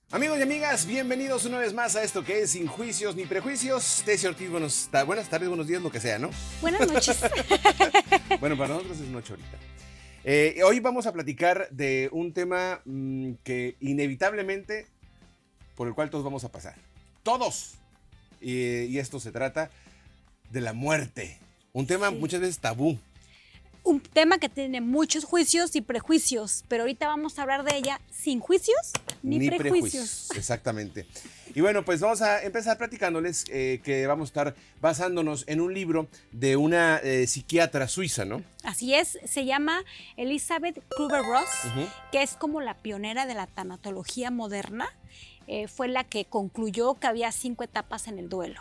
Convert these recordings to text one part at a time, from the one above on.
Amigos y amigas, bienvenidos una vez más a esto que es Sin Juicios ni Prejuicios. Tessie Ortiz, buenas tardes, buenos días, lo que sea, ¿no? Buenas noches. Bueno, para nosotros es noche ahorita. Hoy vamos a platicar de un tema que inevitablemente, por el cual todos vamos a pasar. ¡Todos! Y esto se trata de la muerte. Un tema muchas veces tabú. Un tema que tiene muchos juicios y prejuicios, pero ahorita vamos a hablar de ella sin juicios ni prejuicios. Exactamente. Y bueno, pues vamos a empezar platicándoles que vamos a estar basándonos en un libro de una psiquiatra suiza, ¿no? Así es, se llama Elisabeth Kübler-Ross, que es como la pionera de la tanatología moderna. Fue la que concluyó que había 5 etapas en el duelo.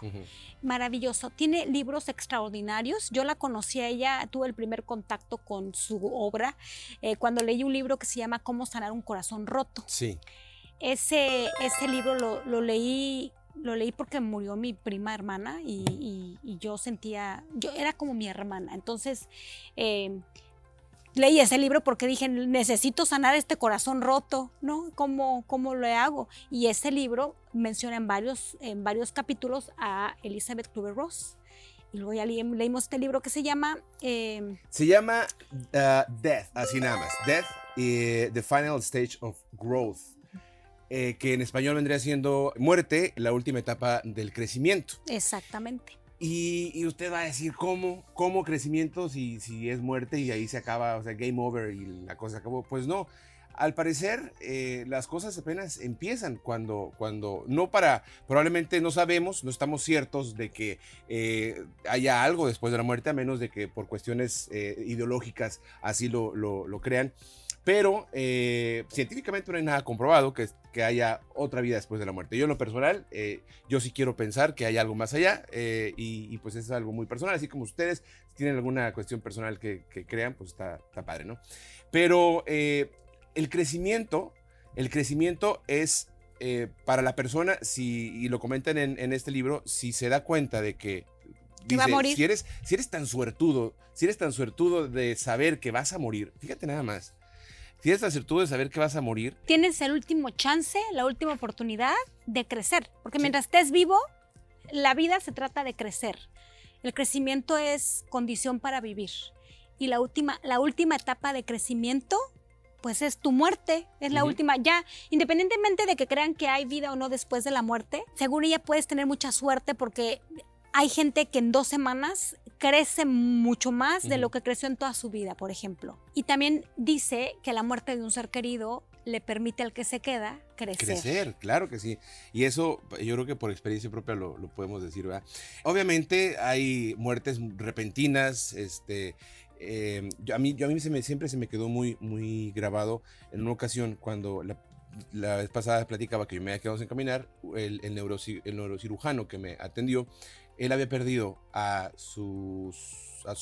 Maravilloso. Tiene libros extraordinarios. Yo la conocí a ella, tuve el primer contacto con su obra cuando leí un libro que se llama Cómo sanar un corazón roto. Sí. Ese libro lo leí porque murió mi prima hermana y yo era como mi hermana. Entonces, leí ese libro porque dije, necesito sanar este corazón roto, ¿no? ¿Cómo lo hago? Y ese libro menciona en varios capítulos a Elisabeth Kübler-Ross. Y luego ya leímos este libro que se llama... Death, así nada más. Death, The Final Stage of Growth. Que en español vendría siendo Muerte, la última etapa del crecimiento. Exactamente. Y usted va a decir, ¿cómo crecimiento si es muerte y ahí se acaba, o sea, game over y la cosa acabó? Pues no, al parecer las cosas apenas empiezan cuando probablemente no sabemos, no estamos ciertos de que haya algo después de la muerte, a menos de que por cuestiones ideológicas así lo crean. Pero científicamente no hay nada comprobado que haya otra vida después de la muerte. Yo en lo personal, yo sí quiero pensar que hay algo más allá y pues es algo muy personal. Así como ustedes, si tienen alguna cuestión personal que crean, pues está padre, ¿no? Pero el crecimiento es para la persona, y lo comentan en este libro, si se da cuenta de que dice, va a morir. Si eres tan suertudo de saber que vas a morir, fíjate nada más. Si eres tan suertudo de saber que vas a morir, tienes el último chance, la última oportunidad de crecer. Porque mientras estés vivo, la vida se trata de crecer. El crecimiento es condición para vivir. Y la última etapa de crecimiento, pues es tu muerte. Es la última. Ya, independientemente de que crean que hay vida o no después de la muerte, según ella puedes tener mucha suerte porque hay gente que en 2 semanas crece mucho más de lo que creció en toda su vida, por ejemplo. Y también dice que la muerte de un ser querido le permite al que se queda crecer. Crecer, claro que sí. Y eso yo creo que por experiencia propia lo podemos decir, ¿verdad? Obviamente hay muertes repentinas, a mí siempre se me quedó muy, muy grabado en una ocasión cuando la vez pasada platicaba que yo me había quedado sin caminar, el neurocirujano que me atendió, él había perdido a su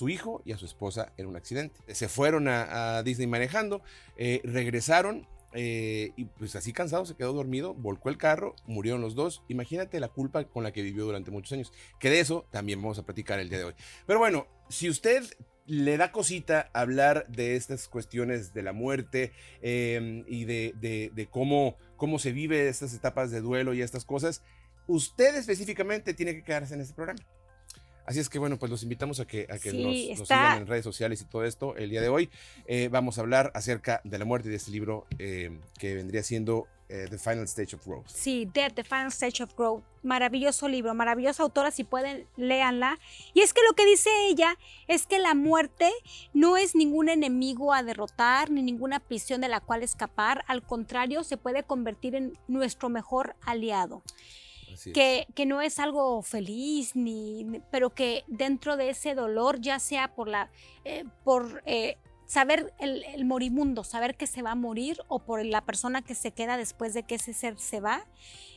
hijo y a su esposa en un accidente. Se fueron a Disney manejando, regresaron y pues así cansado se quedó dormido, volcó el carro, murieron los dos. Imagínate la culpa con la que vivió durante muchos años, que de eso también vamos a platicar el día de hoy. Pero bueno, si usted le da cosita hablar de estas cuestiones de la muerte y de cómo se vive estas etapas de duelo y estas cosas, usted específicamente tiene que quedarse en este programa. Así es que bueno, pues los invitamos a que nos sigan en redes sociales y todo esto. El día de hoy vamos a hablar acerca de la muerte y de este libro que vendría siendo The Final Stage of Growth. Sí, Death, The Final Stage of Growth. Maravilloso libro, maravillosa autora, si pueden, léanla. Y es que lo que dice ella es que la muerte no es ningún enemigo a derrotar, ni ninguna prisión de la cual escapar. Al contrario, se puede convertir en nuestro mejor aliado. Que no es algo feliz, pero que dentro de ese dolor, ya sea por saber el moribundo, saber que se va a morir, o por la persona que se queda después de que ese ser se va,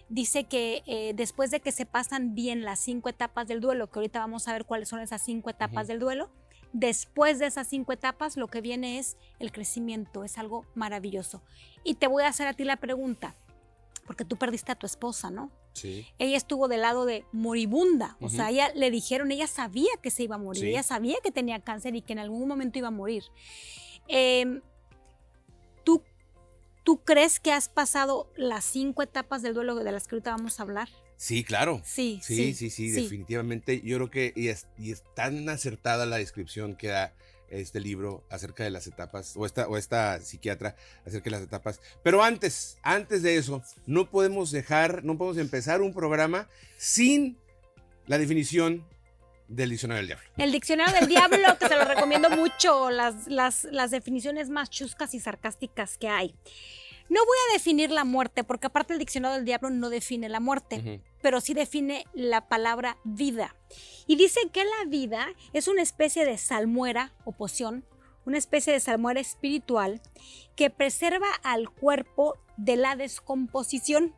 dice que después de que se pasan bien las 5 etapas del duelo, que ahorita vamos a ver cuáles son esas 5 etapas del duelo, después de esas 5 etapas lo que viene es el crecimiento, es algo maravilloso. Y te voy a hacer a ti la pregunta, porque tú perdiste a tu esposa, ¿no? Sí. Ella estuvo del lado de moribunda, o sea, ella le dijeron, ella sabía que se iba a morir, ella sabía que tenía cáncer y que en algún momento iba a morir. ¿Tú ¿Tú crees que has pasado las 5 etapas del duelo de las que ahorita vamos a hablar? Sí, claro. Sí, Sí, definitivamente. Yo creo que y es tan acertada la descripción que da este libro acerca de las etapas, o esta psiquiatra acerca de las etapas. Pero antes de eso, no podemos empezar un programa sin la definición del diccionario del diablo. El diccionario del diablo, que se lo recomiendo mucho, las definiciones más chuscas y sarcásticas que hay. No voy a definir la muerte, porque aparte el diccionario del diablo no define la muerte, pero sí define la palabra vida. Y dice que la vida es una especie de salmuera o poción, una especie de salmuera espiritual que preserva al cuerpo de la descomposición.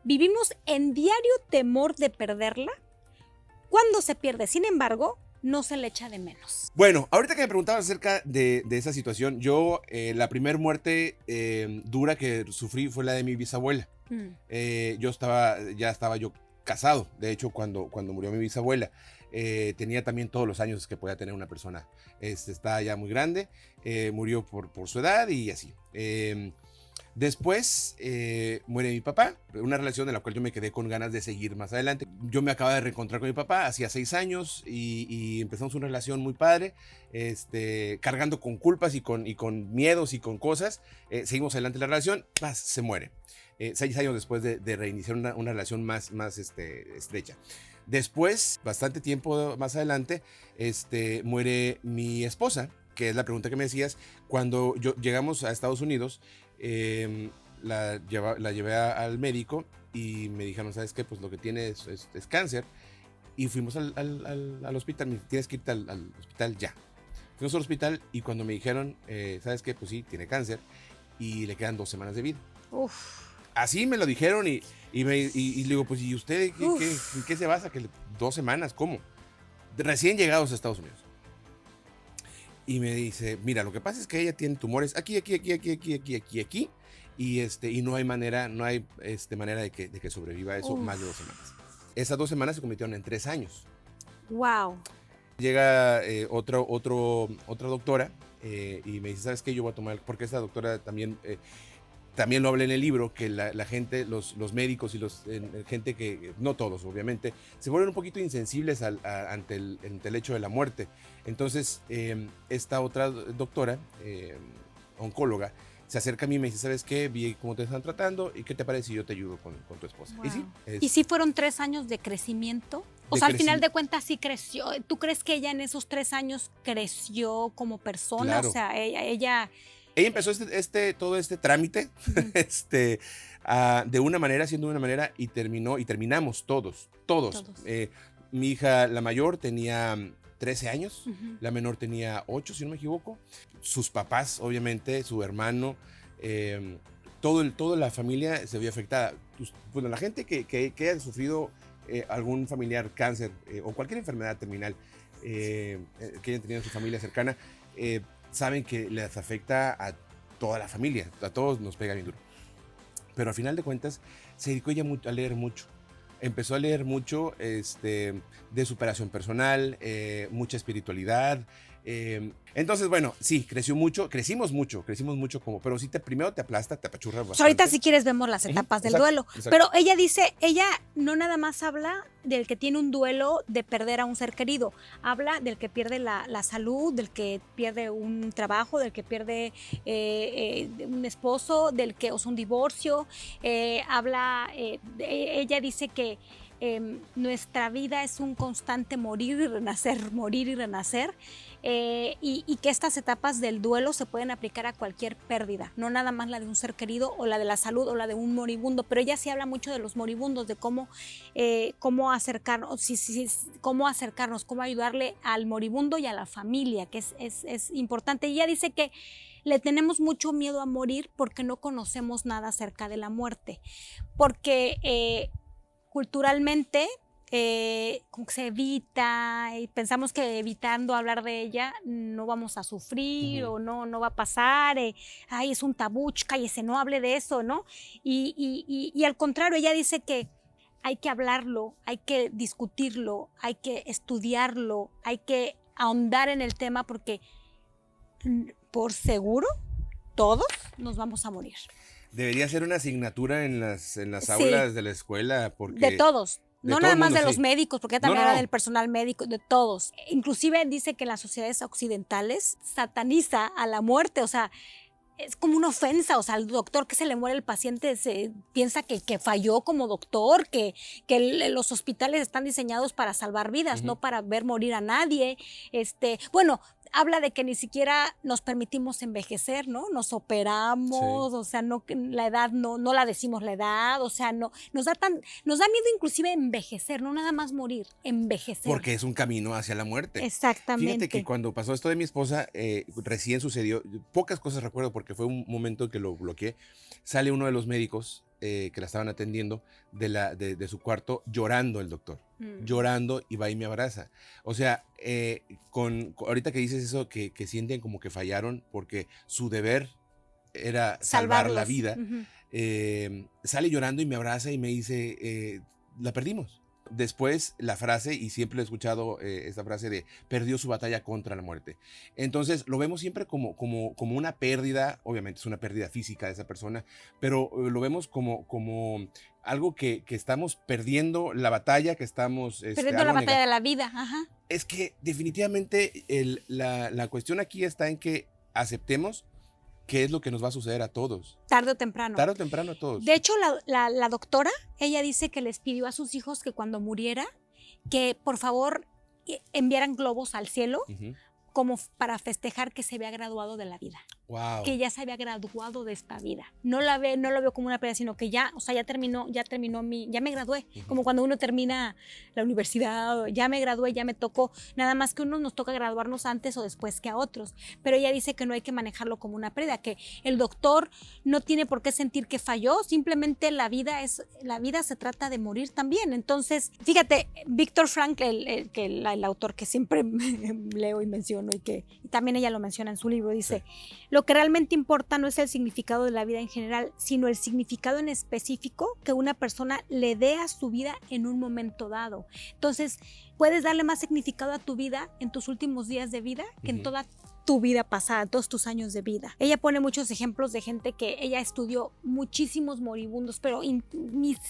Vivimos en diario temor de perderla. Cuando se pierde, sin embargo, no se le echa de menos. Bueno, ahorita que me preguntabas acerca de esa situación, yo la primera muerte dura que sufrí fue la de mi bisabuela. Ya estaba yo casado, de hecho, cuando murió mi bisabuela. Tenía también todos los años que podía tener una persona. Está ya muy grande, murió por su edad y así. Después muere mi papá, una relación en la cual yo me quedé con ganas de seguir más adelante. Yo me acababa de reencontrar con mi papá hacía 6 años y empezamos una relación muy padre, cargando con culpas y con miedos y con cosas. Seguimos adelante la relación, se muere. 6 años después de reiniciar una relación más estrecha. Después, bastante tiempo más adelante, muere mi esposa, que es la pregunta que me decías. Cuando llegamos a Estados Unidos, la llevé al médico y me dijeron, ¿sabes qué? Pues lo que tiene es cáncer. Y fuimos al hospital, me dijo, tienes que irte al hospital ya. Fuimos al hospital y cuando me dijeron, ¿sabes qué? Pues sí, tiene cáncer y le quedan 2 semanas de vida. Uf. Así me lo dijeron y le digo, pues ¿y usted en qué se basa? Que 2 semanas, ¿cómo? Recién llegados a Estados Unidos. Y me dice, mira, lo que pasa es que ella tiene tumores aquí, y no hay manera de que sobreviva eso más de 2 semanas. Esas 2 semanas se convirtieron en 3 años. Wow. Llega otra doctora y me dice, ¿sabes qué? Yo voy a tomar, porque esta doctora también lo habla en el libro, que la gente, los médicos y gente que, no todos obviamente, se vuelven un poquito insensibles ante el hecho de la muerte. Entonces, esta otra doctora, oncóloga, se acerca a mí y me dice, ¿sabes qué? Vi cómo te están tratando y ¿qué te parece si yo te ayudo con tu esposa? Wow. Y sí. ¿Y si fueron 3 años de crecimiento? O sea, al final de cuentas sí creció. ¿Tú crees que ella en esos 3 años creció como persona? Claro. O sea, ella empezó todo este trámite de una manera, siendo de una manera, y terminamos todos. Mi hija, la mayor, tenía 13 años, la menor tenía 8, si no me equivoco. Sus papás, obviamente, su hermano, toda la familia se vio afectada. Bueno, la gente que haya sufrido algún familiar cáncer o cualquier enfermedad terminal que hayan tenido en su familia cercana, saben que les afecta a toda la familia, a todos nos pega bien duro. Pero al final de cuentas se dedicó ella a leer mucho. Empezó a leer mucho de superación personal, mucha espiritualidad. Entonces, bueno, sí, crecimos mucho, pero sí primero te aplasta, te apachurra bastante. Pues ahorita si quieres vemos las etapas del duelo. Exacto. Pero ella dice, ella no nada más habla del que tiene un duelo de perder a un ser querido, habla del que pierde la salud, del que pierde un trabajo, del que pierde un esposo, del que es un divorcio, ella dice que nuestra vida es un constante morir y renacer, y que estas etapas del duelo se pueden aplicar a cualquier pérdida, no nada más la de un ser querido o la de la salud o la de un moribundo, pero ella sí habla mucho de los moribundos, de cómo acercarnos, cómo ayudarle al moribundo y a la familia, que es importante. Y ella dice que le tenemos mucho miedo a morir porque no conocemos nada acerca de la muerte, porque culturalmente como que se evita y pensamos que evitando hablar de ella no vamos a sufrir o no va a pasar, ay, es un tabú, cállese, no hable de eso, ¿no? Y al contrario, ella dice que hay que hablarlo, hay que discutirlo, hay que estudiarlo, hay que ahondar en el tema porque por seguro todos nos vamos a morir. Debería ser una asignatura en las Sí. aulas de la escuela, porque De todos. de No todo nada el más mundo, de los sí. médicos, porque ella No, también no, era no. del personal médico, de todos. Inclusive dice que en las sociedades occidentales sataniza a la muerte, o sea, es como una ofensa, o sea, al doctor que se le muere el paciente se piensa que falló como doctor, que los hospitales están diseñados para salvar vidas, no para ver morir a nadie. Bueno, habla de que ni siquiera nos permitimos envejecer, ¿no? Nos operamos, Sí. o sea, no, la edad no la decimos la edad, o sea, no, nos da miedo inclusive envejecer, no nada más morir, envejecer. Porque es un camino hacia la muerte. Fíjate que Exactamente. cuando pasó esto de mi esposa, recién sucedió, pocas cosas recuerdo porque fue un momento que lo bloqueé. Sale uno de los médicos que la estaban atendiendo de su cuarto llorando el doctor. Llorando y va y me abraza. O sea, ahorita que dices eso, que sienten como que fallaron porque su deber era salvar la Salvarlos. vida, sale llorando y me abraza y me dice, la perdimos. Después la frase, y siempre he escuchado esta frase de perdió su batalla contra la muerte. Entonces lo vemos siempre como una pérdida, obviamente es una pérdida física de esa persona, pero lo vemos como algo que estamos perdiendo la batalla, que estamos... Perdiendo la batalla de la vida, ajá. Es que definitivamente la cuestión aquí está en que aceptemos qué es lo que nos va a suceder a todos. Tarde o temprano. Tarde o temprano a todos. De hecho, la doctora, ella dice que les pidió a sus hijos que cuando muriera, que por favor enviaran globos al cielo, como para festejar que se había graduado de la vida. Wow. Que ya se había graduado de esta vida. No lo veo como una pérdida, sino que ya, o sea, ya me gradué. Como cuando uno termina la universidad, ya me gradué, ya me tocó. Nada más que unos nos toca graduarnos antes o después que a otros. Pero ella dice que no hay que manejarlo como una pérdida, que el doctor no tiene por qué sentir que falló, simplemente la vida se trata de morir también. Entonces, fíjate, Viktor Frankl, el autor que siempre leo y menciono y también ella lo menciona en su libro, dice, lo que realmente importa no es el significado de la vida en general, sino el significado en específico que una persona le dé a su vida en un momento dado. Entonces, puedes darle más significado a tu vida en tus últimos días de vida que en toda tu vida pasada, todos tus años de vida. Ella pone muchos ejemplos de gente que ella estudió muchísimos moribundos, pero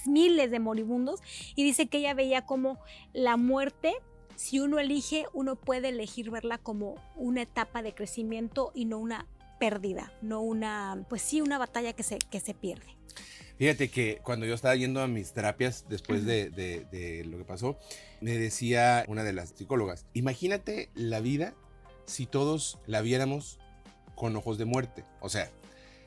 miles de moribundos, y dice que ella veía como la muerte, si uno elige, uno puede elegir verla como una etapa de crecimiento y no una pérdida, no una batalla que se pierde. Fíjate que cuando yo estaba yendo a mis terapias después de lo que pasó, me decía una de las psicólogas, imagínate la vida si todos la viéramos con ojos de muerte. O sea,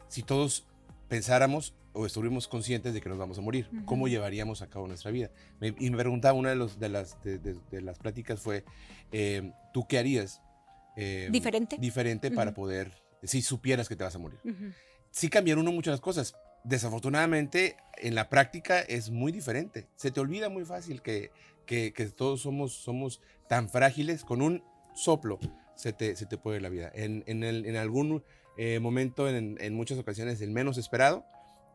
si todos pensáramos o estuviéramos conscientes de que nos vamos a morir, ¿cómo llevaríamos a cabo nuestra vida? Y me preguntaba, una de las pláticas fue, ¿tú qué harías? Diferente para poder, si supieras que te vas a morir. Sí cambiaron muchas cosas. Desafortunadamente, en la práctica es muy diferente. Se te olvida muy fácil que todos somos tan frágiles. Con un soplo se te puede ir la vida. En algún momento, en muchas ocasiones, el menos esperado,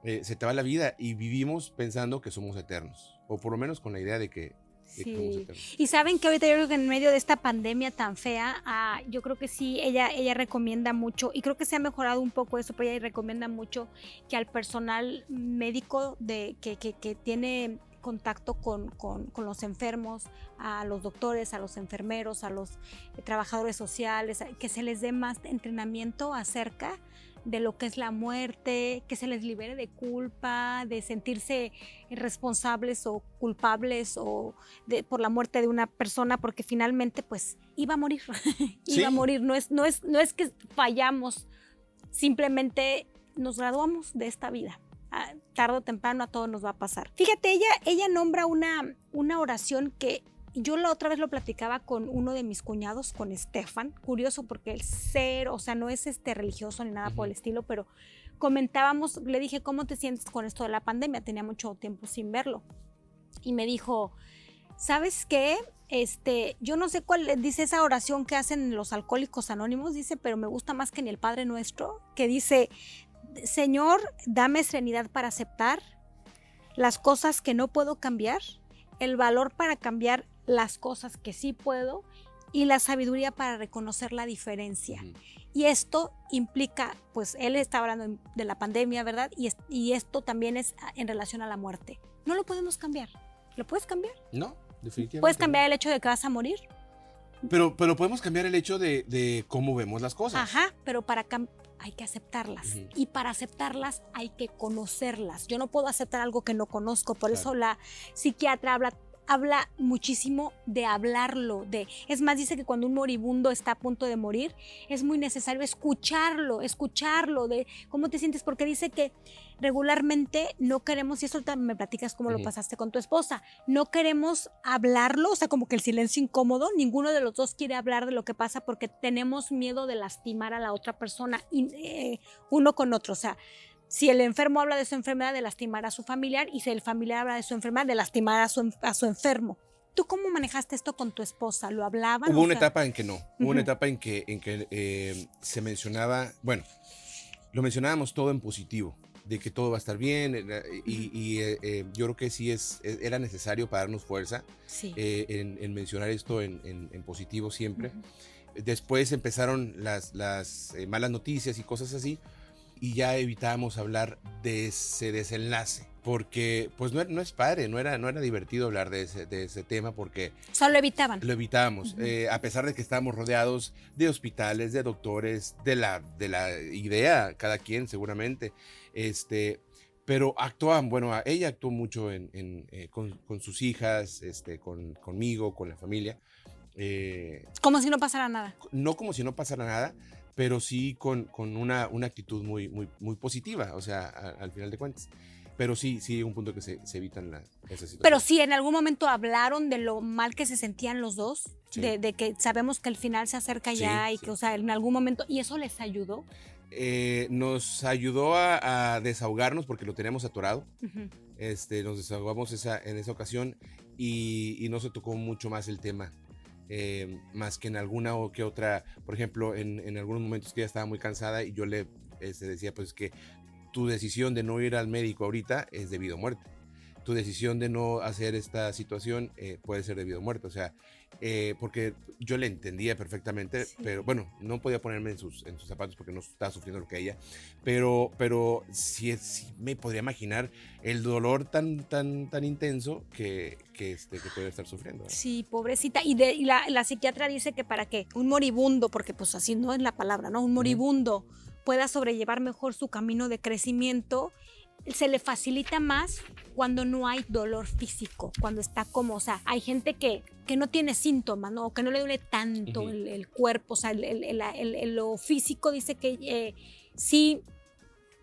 se te va la vida y vivimos pensando que somos eternos. O por lo menos con la idea de que somos eternos. Y saben que ahorita yo creo que en medio de esta pandemia tan fea, yo creo que sí, ella recomienda mucho, y creo que se ha mejorado un poco eso, pero ella recomienda mucho que al personal médico que tiene contacto con los enfermos, a los doctores, a los enfermeros, a los trabajadores sociales, que se les dé más entrenamiento acerca de lo que es la muerte, que se les libere de culpa, de sentirse responsables o culpables por la muerte de una persona, porque finalmente pues iba a morir, iba a morir, no es que fallamos, simplemente nos graduamos de esta vida. Tarde o temprano a todos nos va a pasar. Fíjate, ella nombra una oración que yo la otra vez lo platicaba con uno de mis cuñados, con Estefan, curioso porque el ser, o sea, no es religioso ni nada por el estilo, pero comentábamos, le dije, ¿cómo te sientes con esto de la pandemia? Tenía mucho tiempo sin verlo. Y me dijo, ¿sabes qué? Yo no sé cuál dice esa oración que hacen los alcohólicos anónimos, dice, pero me gusta más que ni el Padre Nuestro, que dice, Señor, dame serenidad para aceptar las cosas que no puedo cambiar, el valor para cambiar las cosas que sí puedo y la sabiduría para reconocer la diferencia. Ujú. Y esto implica, pues él está hablando de la pandemia, ¿verdad? Y esto también es en relación a la muerte. No lo podemos cambiar. ¿Lo puedes cambiar? No, definitivamente. ¿Puedes no. cambiar el hecho de que vas a morir? Pero podemos cambiar el hecho de cómo vemos las cosas. Ajá, pero hay que aceptarlas. Ujú. Y para aceptarlas hay que conocerlas. Yo no puedo aceptar algo que no conozco. Por Claro. eso la psiquiatra habla muchísimo de hablarlo. Es más, dice que cuando un moribundo está a punto de morir, es muy necesario escucharlo, de cómo te sientes, porque dice que regularmente no queremos, y eso ahorita me platicas cómo lo Ujú. pasaste con tu esposa, no queremos hablarlo, o sea, como que el silencio incómodo, ninguno de los dos quiere hablar de lo que pasa porque tenemos miedo de lastimar a la otra persona, uno con otro, o sea, si el enfermo habla de su enfermedad, de lastimar a su familiar, y si el familiar habla de su enfermedad, de lastimar a su enfermo. ¿Tú cómo manejaste esto con tu esposa? ¿Lo hablaban? Hubo O una sea, etapa en que no. Hubo una etapa en que se mencionaba, bueno, lo mencionábamos todo en positivo, de que todo va a estar bien, yo creo que sí era necesario para darnos fuerza sí. en mencionar esto en positivo siempre. Ujú. Después empezaron las malas noticias y cosas así, y ya evitábamos hablar de ese desenlace, porque pues no es padre, no era divertido hablar de ese tema, porque O sea, lo evitaban. lo evitábamos, Ujú. a pesar de que estábamos rodeados de hospitales, de doctores, de la idea, cada quien seguramente, pero actuaban, bueno, ella actuó mucho con sus hijas, conmigo, con la familia, Como si no pasara nada. no como si no pasara nada, pero sí con una actitud muy positiva, o sea, al final de cuentas. Pero sí hay un punto que se evitan esas Pero situaciones. sí, en algún momento hablaron de lo mal que se sentían los dos, Sí. de que sabemos que el final se acerca Sí, ya y sí. que, o sea, en algún momento, y eso les ayudó. Nos ayudó a desahogarnos porque lo teníamos atorado. Ujú. Nos desahogamos en esa ocasión y no se tocó mucho más el tema. Más que en alguna o que otra, por ejemplo, en algunos momentos que ella estaba muy cansada y yo le decía pues que tu decisión de no ir al médico ahorita es debido a muerte. Tu decisión de no hacer esta situación puede ser debido a muerte. O sea, porque yo le entendía perfectamente, Sí. pero bueno, no podía ponerme en sus zapatos porque no estaba sufriendo lo que ella, pero sí me podría imaginar el dolor tan intenso que puede estar sufriendo, ¿verdad? Sí, pobrecita. Y la psiquiatra dice que para que un moribundo, porque pues así no es la palabra, ¿no? Un moribundo pueda sobrellevar mejor su camino de crecimiento, se le facilita más cuando no hay dolor físico, cuando está como, o sea, hay gente que no tiene síntomas, ¿no? O que no le duele tanto Ujú. el cuerpo, o sea, lo físico dice que sí,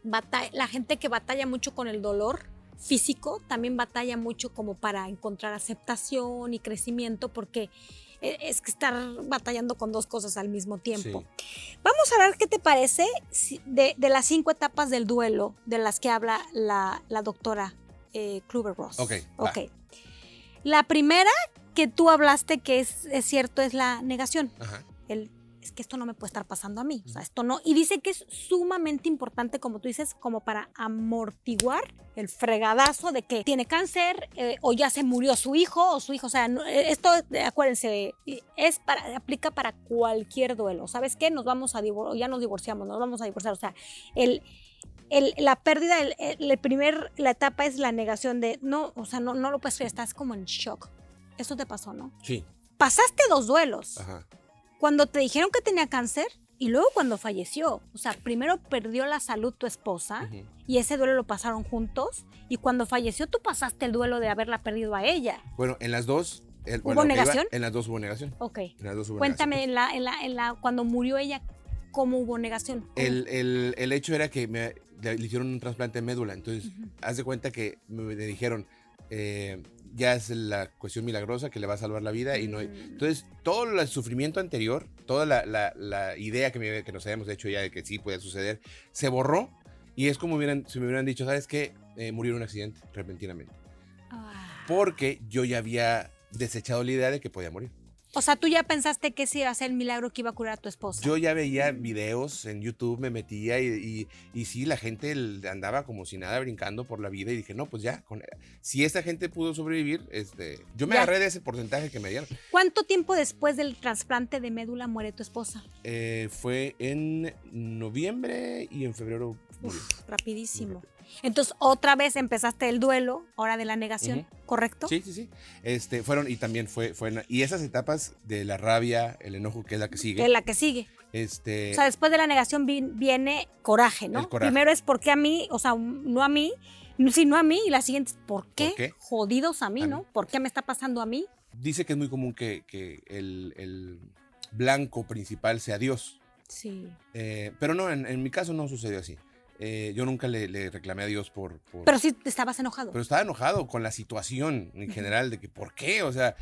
la gente que batalla mucho con el dolor físico también batalla mucho como para encontrar aceptación y crecimiento, porque es que estar batallando con dos cosas al mismo tiempo. Sí. Vamos a ver qué te parece de las 5 etapas del duelo de las que habla la doctora Kübler-Ross. Ok, va. La primera que tú hablaste que es cierto es la negación. Ajá. Es que esto no me puede estar pasando a mí, o sea, esto no. Y dice que es sumamente importante, como tú dices, como para amortiguar el fregadazo de que tiene cáncer o ya se murió su hijo o su hijo. O sea, esto, acuérdense, aplica para cualquier duelo. ¿Sabes qué? Ya nos divorciamos, nos vamos a divorciar. O sea, la pérdida, la etapa es la negación de no, o sea, no lo puedes creer, estás como en shock. Eso te pasó, ¿no? Sí. Pasaste 2 duelos. Ajá. Cuando te dijeron que tenía cáncer y luego cuando falleció. O sea, primero perdió la salud tu esposa Ujú. y ese duelo lo pasaron juntos. Y cuando falleció tú pasaste el duelo de haberla perdido a ella. Bueno, en las dos. ¿Hubo negación? En las dos hubo negación. Ok. En las dos hubo Cuéntame, negación. cuando murió ella, ¿cómo hubo negación? ¿Cómo? El hecho era que le hicieron un trasplante de médula. Entonces, Ujú. haz de cuenta que me dijeron, ya es la cuestión milagrosa que le va a salvar la vida. Y no, entonces, todo el sufrimiento anterior, toda la idea que nos habíamos hecho ya de que sí podía suceder, se borró. Y es como si me hubieran dicho, ¿sabes qué? Murió en un accidente repentinamente. Ah. Porque yo ya había desechado la idea de que podía morir. O sea, tú ya pensaste que ese iba a ser el milagro que iba a curar a tu esposa. Yo ya veía videos en YouTube, me metía y sí, la gente andaba como si nada brincando por la vida y dije, no, pues ya, si esta gente pudo sobrevivir, yo me Ya. agarré de ese porcentaje que me dieron. ¿Cuánto tiempo después del trasplante de médula muere tu esposa? Fue en noviembre y en febrero murió. Rapidísimo. Entonces, otra vez empezaste el duelo, ahora de la negación, ¿correcto? Sí, sí, sí. Y también y esas etapas de la rabia, el enojo, que es la que sigue. Es la que sigue. O sea, después de la negación viene coraje, ¿no? El coraje. Primero es ¿por qué a mí? O sea, no a mí, sino a mí. Y la siguiente es ¿por qué? ¿Por qué? Jodidos a mí, ¿no? ¿Por qué me está pasando a mí? Dice que es muy común que el blanco principal sea Dios. Sí. Pero no, en mi caso no sucedió así. Yo nunca le reclamé a Dios por... Pero sí te estabas enojado. Pero estaba enojado con la situación en general, de que ¿por qué? O sea,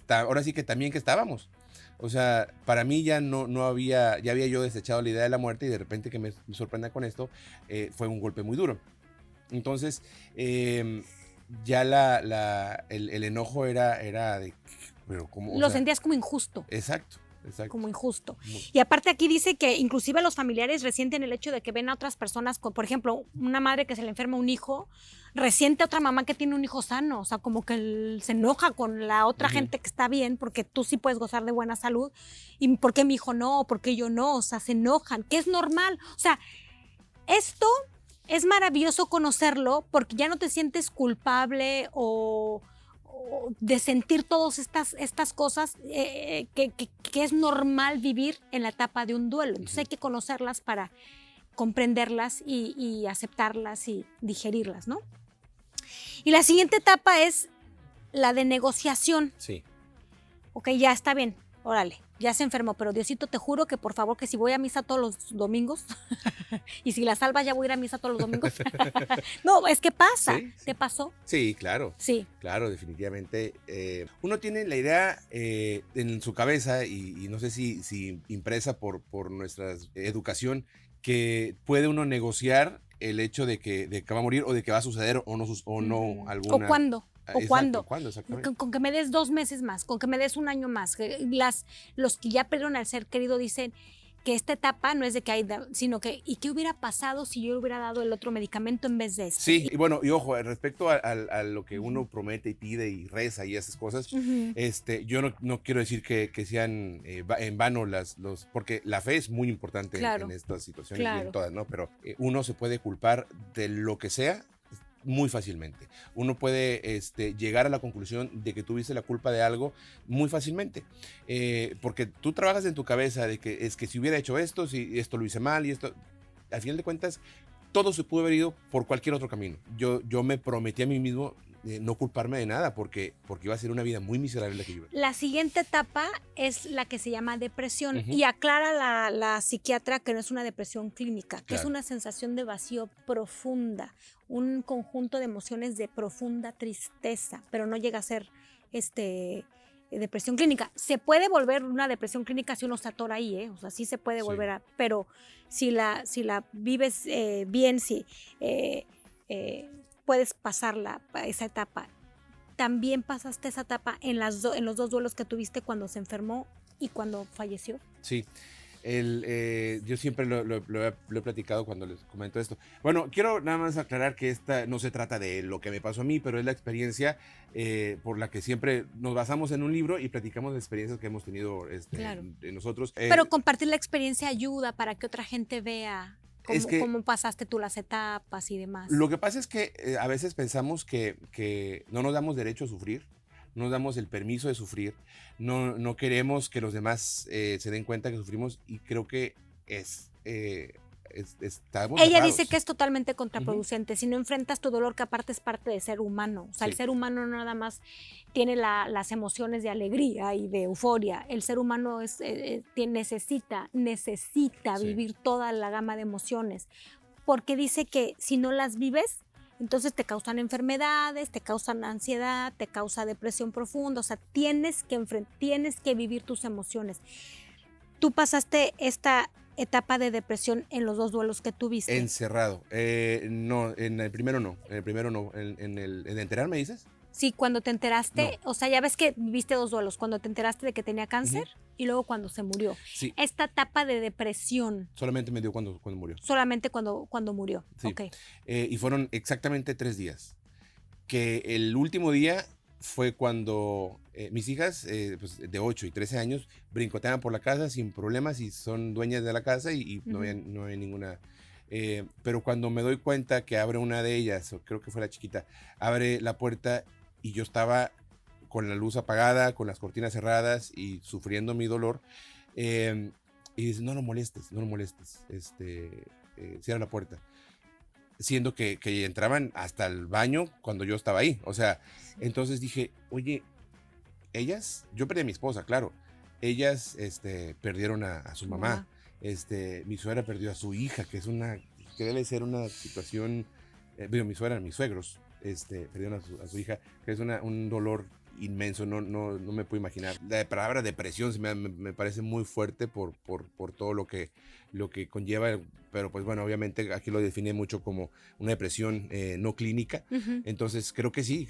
ahora sí que también que estábamos. O sea, para mí ya ya había yo desechado la idea de la muerte y de repente que me sorprenda con esto, fue un golpe muy duro. Entonces, ya el enojo era de... Pero ¿cómo? Lo sentías como injusto. Exacto. Como injusto. Y aparte aquí dice que inclusive los familiares resienten el hecho de que ven a otras personas, por ejemplo, una madre que se le enferma un hijo, resiente a otra mamá que tiene un hijo sano, o sea, como que se enoja con la otra gente que está bien, porque tú sí puedes gozar de buena salud, y ¿por qué mi hijo no? ¿Por qué yo no? O sea, se enojan, que es normal. O sea, esto es maravilloso conocerlo porque ya no te sientes culpable o de sentir todas estas cosas que es normal vivir en la etapa de un duelo. Entonces hay que conocerlas para comprenderlas y aceptarlas y digerirlas, ¿no? Y la siguiente etapa es la de negociación. Sí. Ok, ya está bien, órale, ya se enfermó, pero Diosito, te juro que por favor que si voy a misa todos los domingos y si la salvas ya voy a ir a misa todos los domingos. No, es que pasa. Sí, sí. ¿Te pasó? Sí, claro. Sí. Claro, definitivamente. Uno tiene la idea en su cabeza y no sé si impresa por nuestra educación, que puede uno negociar el hecho de que va a morir o de que va a suceder o no alguna... ¿O cuándo? ¿O cuándo? ¿Cuándo exactamente? Con que me des 2 meses más, con que me des un año más. Los que ya perdieron al ser querido dicen que esta etapa no es de que hay, sino que, ¿y qué hubiera pasado si yo le hubiera dado el otro medicamento en vez de este? Sí, y bueno, y ojo, respecto a lo que uno promete y pide y reza y esas cosas, yo no quiero decir que sean en vano porque la fe es muy importante en estas situaciones y en todas, ¿no? Pero uno se puede culpar de lo que sea muy fácilmente. Uno puede llegar a la conclusión de que tuviste la culpa de algo muy fácilmente, porque tú trabajas en tu cabeza de que es que si hubiera hecho esto, si esto lo hice mal y esto, al final de cuentas, todo se pudo haber ido por cualquier otro camino. Yo me prometí a mí mismo no culparme de nada porque iba a ser una vida muy miserable la que yo. La siguiente etapa es la que se llama depresión y aclara la psiquiatra que no es una depresión clínica, que es una sensación de vacío profunda, un conjunto de emociones de profunda tristeza, pero no llega a ser depresión clínica. Se puede volver una depresión clínica si uno se atora ahí, o sea, sí se puede volver a, pero si la vives bien, puedes pasarla, esa etapa. ¿También pasaste esa etapa en los 2 duelos que tuviste cuando se enfermó y cuando falleció? Sí. Yo siempre lo he platicado cuando les comento esto. Bueno, quiero nada más aclarar que esta no se trata de lo que me pasó a mí, pero es la experiencia por la que siempre nos basamos en un libro y platicamos de experiencias que hemos tenido nosotros. Pero compartir la experiencia ayuda para que otra gente vea cómo pasaste tú las etapas y demás. Lo que pasa es que a veces pensamos que no nos damos derecho a sufrir, no nos damos el permiso de sufrir, no queremos que los demás se den cuenta que sufrimos y creo que estamos Ella cerrados. dice que es totalmente contraproducente. Si no enfrentas tu dolor, que aparte es parte de ser humano. O sea, el ser humano no nada más tiene las emociones de alegría y de euforia. El ser humano necesita vivir toda la gama de emociones. Porque dice que si no las vives, entonces te causan enfermedades, te causan ansiedad, te causa depresión profunda. O sea, tienes que vivir tus emociones. Tú pasaste esta etapa de depresión en los 2 duelos que tuviste. Encerrado. No, en el primero no. En el primero no. En el enterarme, dices. Sí, cuando te enteraste, No. o sea, ya ves que viviste 2 duelos, cuando te enteraste de que tenía cáncer y luego cuando se murió. Sí, Esta etapa de depresión, solamente me dio cuando murió. solamente cuando murió. Sí. Ok. Y fueron exactamente 3 días. Que el último día fue cuando mis hijas, pues, de 8 y 13 años, brincoteaban por la casa sin problemas y son dueñas de la casa y no había ninguna... pero cuando me doy cuenta que abre una de ellas, o creo que fue la chiquita, abre la puerta y yo estaba con la luz apagada, con las cortinas cerradas y sufriendo mi dolor, y dice, no lo molestes, no lo molestes, cierra la puerta. Siendo que entraban hasta el baño cuando yo estaba ahí. O sea, entonces dije, oye, ellas, yo perdí a mi esposa, claro. Ellas perdieron a su mamá. Mi suegra perdió a su hija, que debe ser una situación, mi suegra, mis suegros, perdieron a su hija, que es un dolor inmenso, no me puedo imaginar. La palabra depresión me parece muy fuerte por todo lo que conlleva, pero pues bueno, obviamente aquí lo define mucho como una depresión no clínica. Entonces creo que sí,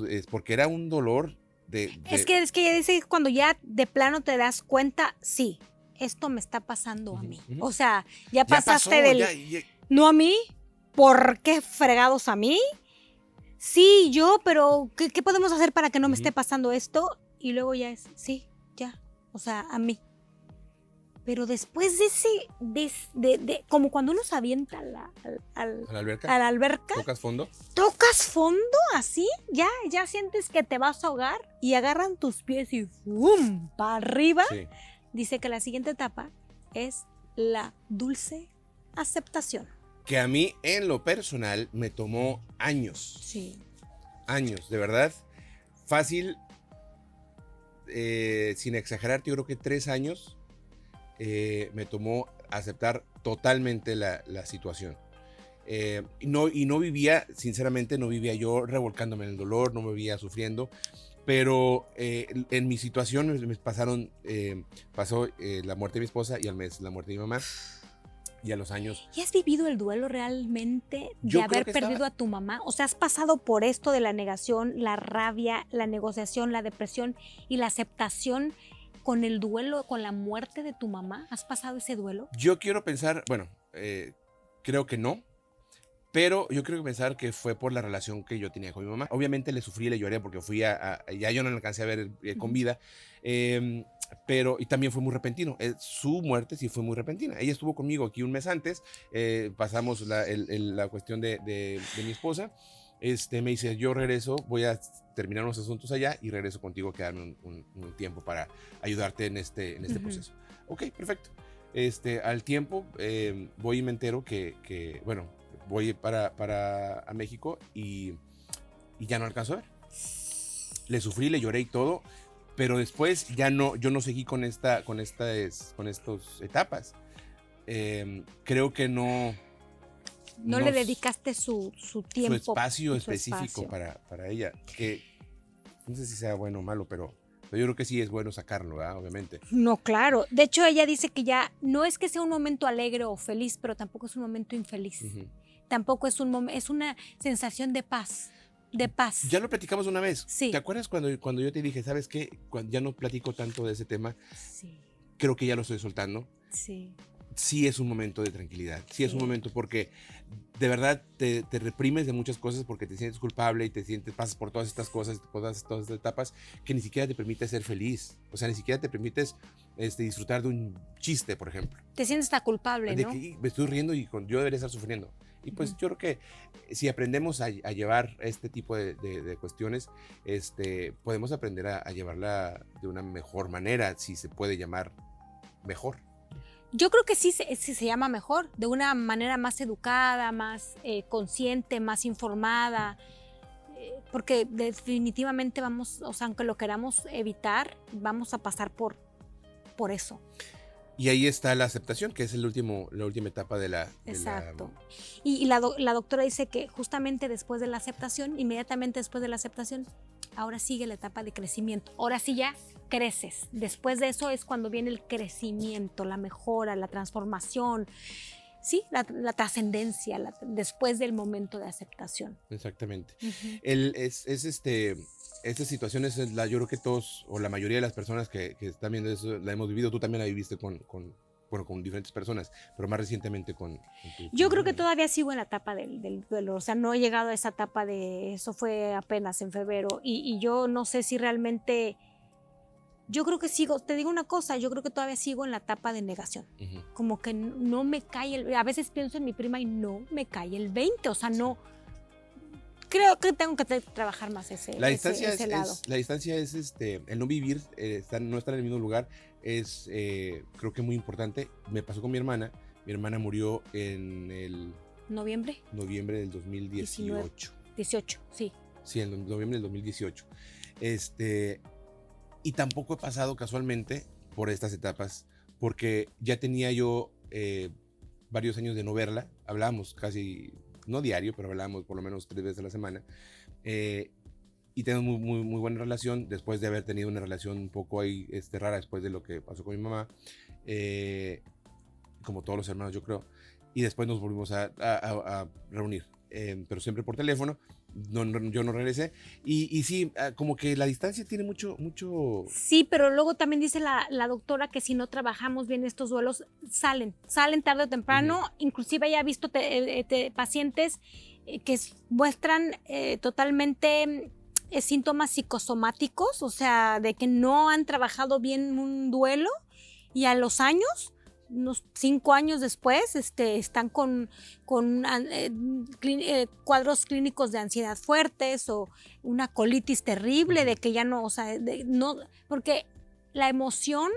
es porque era un dolor Es que ya dice cuando ya de plano te das cuenta, sí, esto me está pasando a mí. O sea, ya pasaste no a mí, ¿por qué fregados a mí? Sí, yo, pero ¿qué podemos hacer para que no me esté pasando esto? Y luego ya es, sí, ya, o sea, a mí. Pero después de ese, como cuando uno se avienta ¿a la alberca? ¿Tocas fondo así? Ya sientes que te vas a ahogar y agarran tus pies y ¡fum! Para arriba. Sí. Dice que la siguiente etapa es la dulce aceptación. Que a mí, en lo personal, me tomó años. Sí. Años, de verdad. Fácil, sin exagerar, yo creo que 3 años me tomó aceptar totalmente la situación. Y no vivía, sinceramente, no vivía yo revolcándome en el dolor, no me vivía sufriendo. Pero en mi situación pasó la muerte de mi esposa y al mes la muerte de mi mamá. Y a los años. ¿Y has vivido el duelo realmente de Yo haber perdido a tu mamá? O sea, ¿has pasado por esto de la negación, la rabia, la negociación, la depresión y la aceptación con el duelo, con la muerte de tu mamá? ¿Has pasado ese duelo? Yo quiero pensar, bueno, creo que no. Pero yo creo que pensar que fue por la relación que yo tenía con mi mamá. Obviamente le sufrí, le lloré porque ya yo no la alcancé a ver con vida. Pero y también fue muy repentino. Su muerte sí fue muy repentina. Ella estuvo conmigo aquí un mes antes. Pasamos la cuestión de mi esposa. Me dice, yo regreso, voy a terminar unos asuntos allá y regreso contigo a quedarme un tiempo para ayudarte en este proceso. Ok, perfecto. Al tiempo voy y me entero que bueno, voy a México y ya no alcanzo a ver. Le sufrí, le lloré y todo, pero después yo no seguí con estas etapas. Creo que no le dedicaste su tiempo. Su espacio específico para ella, que no sé si sea bueno o malo, pero yo creo que sí es bueno sacarlo, ¿verdad? Obviamente. No, claro. De hecho, ella dice que ya no es que sea un momento alegre o feliz, pero tampoco es un momento infeliz. Tampoco es una sensación de paz. De paz. Ya lo platicamos una vez. Sí. ¿Te acuerdas cuando yo te dije, sabes qué? Cuando ya no platico tanto de ese tema, sí. Creo que ya lo estoy soltando. Sí. Sí es un momento de tranquilidad. Sí es un momento porque de verdad te reprimes de muchas cosas porque te sientes culpable y pasas por todas estas cosas, todas estas etapas que ni siquiera te permite ser feliz. O sea, ni siquiera te permites disfrutar de un chiste, por ejemplo. Te sientes hasta culpable, de ¿no? Que me estoy riendo y yo debería estar sufriendo. Y pues yo creo que si aprendemos a llevar este tipo de cuestiones, podemos aprender a llevarla de una mejor manera, si se puede llamar mejor. Yo creo que sí se llama mejor, de una manera más educada, más consciente, más informada, porque definitivamente vamos, o sea, aunque lo queramos evitar, vamos a pasar por eso. Y ahí está la aceptación, que es la última etapa de la... Exacto. Y la doctora dice que justamente después de la aceptación, inmediatamente después de la aceptación, ahora sigue la etapa de crecimiento. Ahora sí ya creces. Después de eso es cuando viene el crecimiento, la mejora, la transformación. sí, la trascendencia después del momento de aceptación. Exactamente. Ujú. Estas situaciones, yo creo que todos, o la mayoría de las personas que están viendo eso, la hemos vivido. Tú también la viviste bueno, con diferentes personas, pero más recientemente con tu Yo creo que novio. todavía sigo en la etapa del duelo, o sea, no he llegado a esa etapa eso fue apenas en febrero, y yo no sé si realmente, yo creo que sigo, te digo una cosa, yo creo que todavía sigo en la etapa de negación, Ujú. como que no me cae a veces pienso en mi prima y no me cae el 20, o sea, no, creo que tengo que trabajar más La distancia ese lado. la distancia es el no vivir, no estar en el mismo lugar, es creo que muy importante. Me pasó con mi hermana. Mi hermana murió en el ¿Noviembre? noviembre del 19, 2018. 18, sí. Sí, en noviembre del 2018. Y tampoco he pasado casualmente por estas etapas, porque ya tenía yo varios años de no verla. Hablábamos casi, no diario, pero hablábamos por lo menos 3 veces a la semana. Eh, y tenemos muy buena relación, después de haber tenido una relación un poco ahí rara después de lo que pasó con mi mamá, eh, como todos los hermanos yo creo, y después nos volvimos a reunir, pero siempre por teléfono. Yo no regresé, y sí, como que la distancia tiene mucho. Sí, pero luego también dice la doctora que si no trabajamos bien estos duelos, salen tarde o temprano. Inclusive ella ha visto pacientes que muestran totalmente síntomas psicosomáticos, o sea, de que no han trabajado bien un duelo y a los años, unos 5 años después, están con cuadros clínicos de ansiedad fuertes o una colitis terrible, de que ya no, o sea, no, porque la emoción,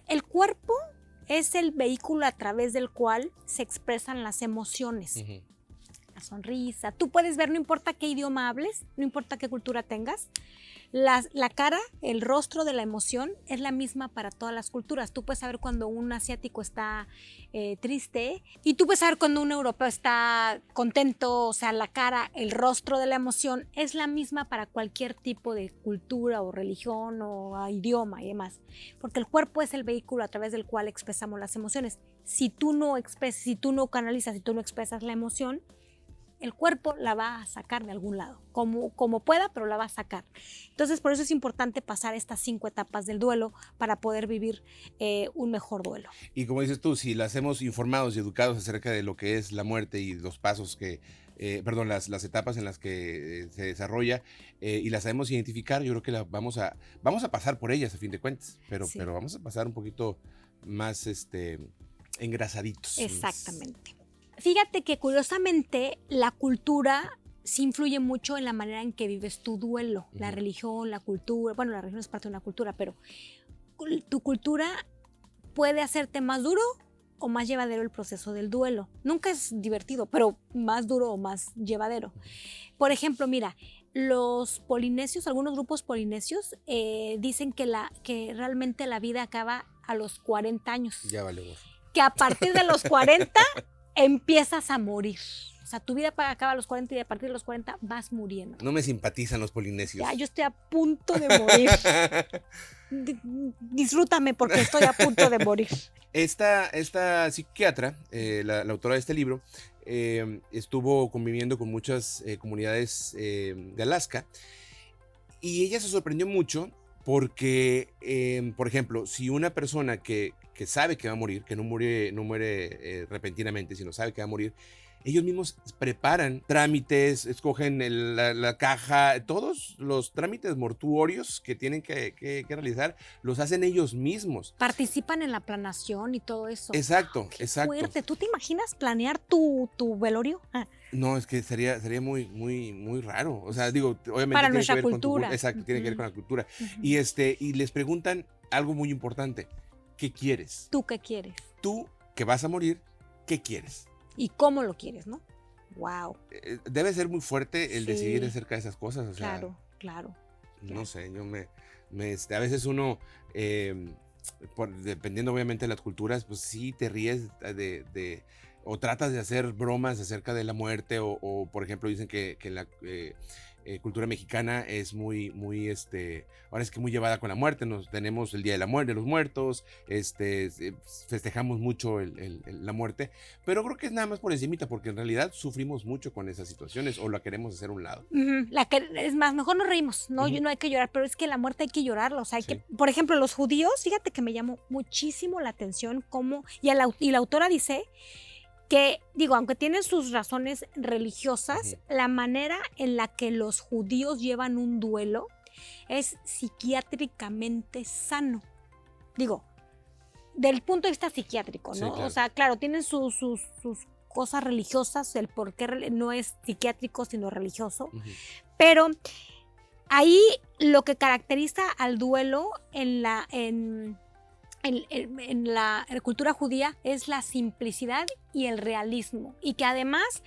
el cuerpo es el vehículo a través del cual se expresan las emociones. Ujú. La sonrisa, tú puedes ver, no importa qué idioma hables, no importa qué cultura tengas, la cara, el rostro de la emoción es la misma para todas las culturas. Tú puedes saber cuando un asiático está triste y tú puedes saber cuando un europeo está contento, o sea, la cara, el rostro de la emoción es la misma para cualquier tipo de cultura o religión o idioma y demás, porque el cuerpo es el vehículo a través del cual expresamos las emociones. Si tú no canalizas, si tú no expresas la emoción, el cuerpo la va a sacar de algún lado, como pueda, pero la va a sacar. Entonces, por eso es importante pasar estas 5 etapas del duelo para poder vivir un mejor duelo. Y como dices tú, si las hemos informados y educados acerca de lo que es la muerte y los pasos perdón, las etapas en las que se desarrolla, y las sabemos identificar, yo creo que vamos a pasar por ellas a fin de cuentas, pero Sí. vamos a pasar un poquito más engrasaditos. Exactamente. Fíjate que curiosamente la cultura sí influye mucho en la manera en que vives tu duelo. La Ujú. religión, la cultura, bueno, la religión es parte de una cultura, pero tu cultura puede hacerte más duro o más llevadero el proceso del duelo. Nunca es divertido, pero más duro o más llevadero. Por ejemplo, mira, los polinesios, algunos grupos polinesios dicen que realmente la vida acaba a los 40 años. Ya vale, gorro. Que a partir de los 40 empiezas a morir. O sea, tu vida acaba a los 40 y a partir de los 40 vas muriendo. No me simpatizan los polinesios. Ya, yo estoy a punto de morir. Disfrútame porque estoy a punto de morir. Esta psiquiatra, la autora de este libro, estuvo conviviendo con muchas comunidades de Alaska, y ella se sorprendió mucho porque, por ejemplo, si una persona que sabe que va a morir, que no muere repentinamente, sino sabe que va a morir, ellos mismos preparan trámites, escogen la caja, todos los trámites mortuorios que tienen que realizar, los hacen ellos mismos. Participan en la planeación y todo eso. Exacto, Qué exacto. fuerte. ¿Tú te imaginas planear tu velorio? No, es que sería muy raro. O sea, digo, obviamente Para tiene nuestra que ver cultura. Exacto, tiene que ver con la cultura. Ujú. Y les preguntan algo muy importante. ¿Qué quieres? ¿Tú qué quieres? Tú, que vas a morir, ¿qué quieres? ¿Y cómo lo quieres, no? Wow. Debe ser muy fuerte el Sí. decidir acerca de esas cosas. O sea, Claro. no sé, yo a veces uno, dependiendo obviamente de las culturas, pues sí te ríes o tratas de hacer bromas acerca de la muerte, o por ejemplo dicen que la cultura mexicana es muy, ahora es que muy llevada con la muerte. Tenemos el Día de la Muerte, de los Muertos, festejamos mucho la muerte, pero creo que es nada más por encimita, porque en realidad sufrimos mucho con esas situaciones o la queremos hacer a un lado. Es más, mejor nos reímos, no, no hay que llorar, pero es que la muerte hay que llorarla, o sea, hay que, por ejemplo, los judíos, fíjate que me llamó muchísimo la atención cómo, y la autora dice que, digo, aunque tienen sus razones religiosas, la manera en la que los judíos llevan un duelo es psiquiátricamente sano. Digo, del punto de vista psiquiátrico, ¿no? Sí, claro. O sea, claro, tienen sus cosas religiosas, el por qué no es psiquiátrico, sino religioso, pero ahí lo que caracteriza al duelo en la cultura judía es la simplicidad y el realismo, y que además